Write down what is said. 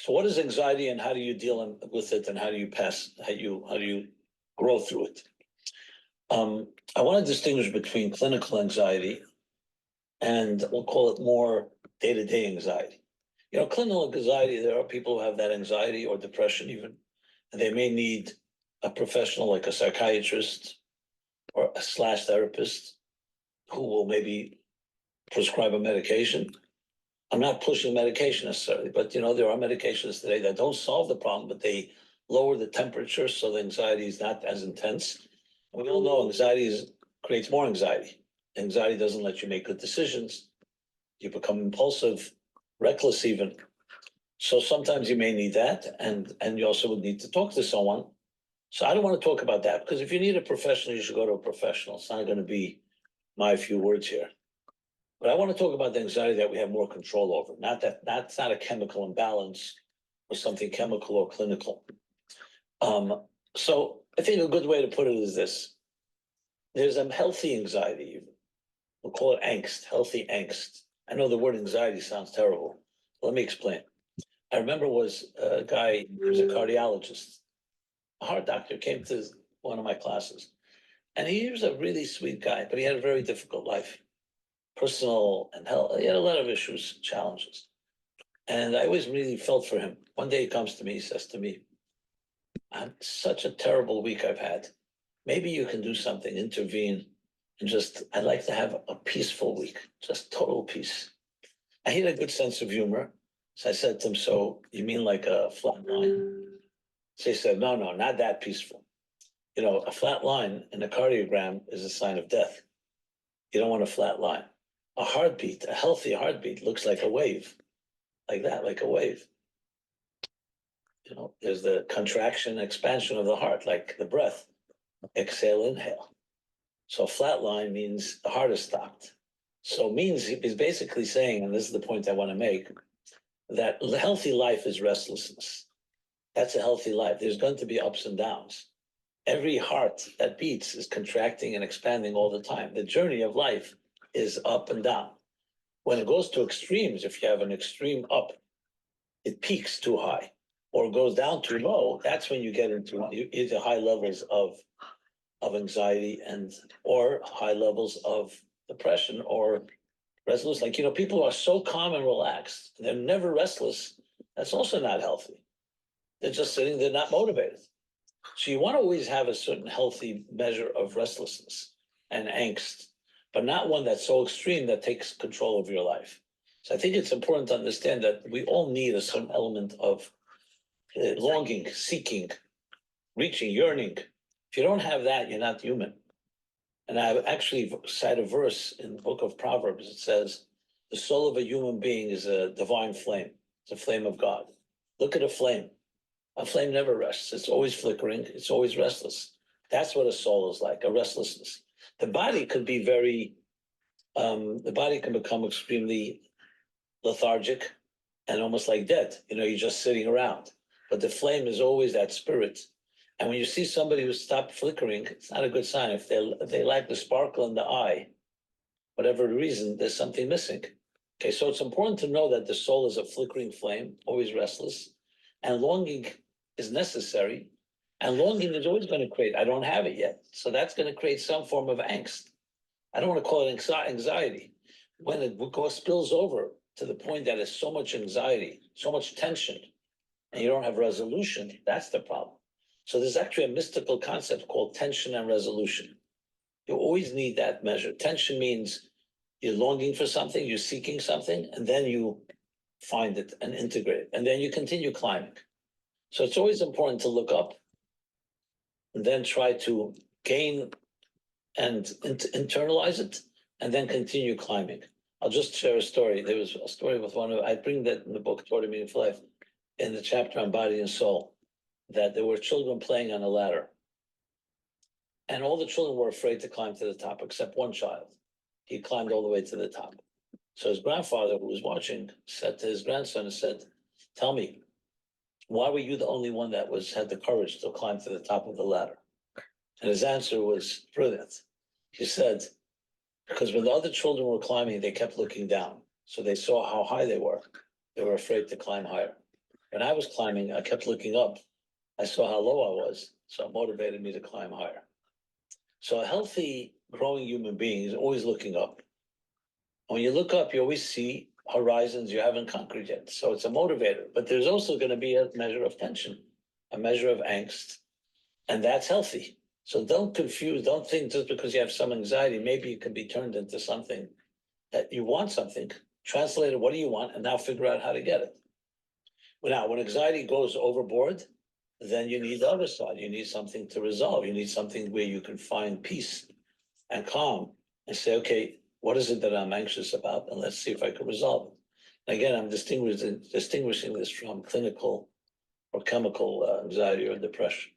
So what is anxiety and how do you deal with it and how do you grow through it? I want to distinguish between clinical anxiety and we'll call it more day-to-day anxiety. Clinical anxiety, there are people who have that anxiety or depression even, and they may need a professional like a psychiatrist or a therapist who will maybe prescribe a medication. I'm not pushing medication necessarily, but there are medications today that don't solve the problem, but they lower the temperature so the anxiety is not as intense. And we all know anxiety creates more anxiety. Anxiety doesn't let you make good decisions. You become impulsive, reckless even. So sometimes you may need that, and you also would need to talk to someone. So I don't want to talk about that, because if you need a professional, you should go to a professional. It's not going to be my few words here. But I want to talk about the anxiety that we have more control over. That's not a chemical imbalance or something chemical or clinical. So I think a good way to put it is this. There's a healthy anxiety. We'll call it angst, healthy angst. I know the word anxiety sounds terrible. Let me explain. I remember was a guy, he was a cardiologist, a heart doctor, came to one of my classes. And he was a really sweet guy, but he had a very difficult life, personal and health. He had a lot of issues, challenges. And I always really felt for him. One day he comes to me, he says to me, "I'm such a terrible week I've had. Maybe you can do something, intervene, and I'd like to have a peaceful week, just total peace." And he had a good sense of humor. So I said to him, "So you mean like a flat line?" So he said, no, not that peaceful. A flat line in a cardiogram is a sign of death. You don't want a flat line. A heartbeat, a healthy heartbeat looks like a wave, like that, like a wave. There's the contraction, expansion of the heart, like the breath, exhale, inhale. So a flat line means the heart is stopped. So means he's basically saying, and this is the point I want to make, that healthy life is restlessness. That's a healthy life. There's going to be ups and downs. Every heart that beats is contracting and expanding all the time. The journey of life is up and down. When it goes to extremes, if you have an extreme up, it peaks too high or goes down too low. That's when you get into high levels of anxiety or high levels of depression or restless. Like, people are so calm and relaxed. They're never restless. That's also not healthy. They're just sitting, they're not motivated. So you want to always have a certain healthy measure of restlessness and angst, but not one that's so extreme that takes control of your life. So I think it's important to understand that we all need a certain element of longing, seeking, reaching, yearning. If you don't have that, you're not human. And I actually cite a verse in the book of Proverbs. It says, the soul of a human being is a divine flame. It's a flame of God. Look at a flame. A flame never rests. It's always flickering. It's always restless. That's what a soul is like, a restlessness. The body could be the body can become extremely lethargic and almost like dead. You're just sitting around. But the flame is always that spirit. And when you see somebody who stopped flickering, it's not a good sign. If they lack the sparkle in the eye, whatever the reason, there's something missing. Okay, so it's important to know that the soul is a flickering flame, always restless, and longing is necessary. And longing is always going to create, I don't have it yet. So that's going to create some form of angst. I don't want to call it anxiety. When it spills over to the point that it's so much anxiety, so much tension, and you don't have resolution, that's the problem. So there's actually a mystical concept called tension and resolution. You always need that measure. Tension means you're longing for something, you're seeking something, and then you find it and integrate it, and then you continue climbing. So it's always important to look up and then try to gain and internalize it, and then continue climbing. I'll just share a story. There was a story with I bring that in the book, Toward a Meaningful Life, in the chapter on body and soul, that there were children playing on a ladder. And all the children were afraid to climb to the top, except one child. He climbed all the way to the top. So his grandfather, who was watching, said to his grandson and said, "Tell me, why were you the only one that had the courage to climb to the top of the ladder?" And his answer was brilliant. He said, because when the other children were climbing, they kept looking down. So they saw how high they were. They were afraid to climb higher. when I was climbing, I kept looking up. I saw how low I was, so it motivated me to climb higher. So a healthy, growing human being is always looking up. When you look up, you always see horizons you haven't conquered yet. So it's a motivator, but there's also going to be a measure of tension, a measure of angst, and that's healthy. So don't think just because you have some anxiety, maybe it can be turned into something that you want something. Translate it, what do you want? And now figure out how to get it. Now, when anxiety goes overboard, then you need the other side. You need something to resolve. You need something where you can find peace and calm and say, okay, what is it that I'm anxious about? And let's see if I can resolve it. Again, I'm distinguishing this from clinical or chemical anxiety or depression.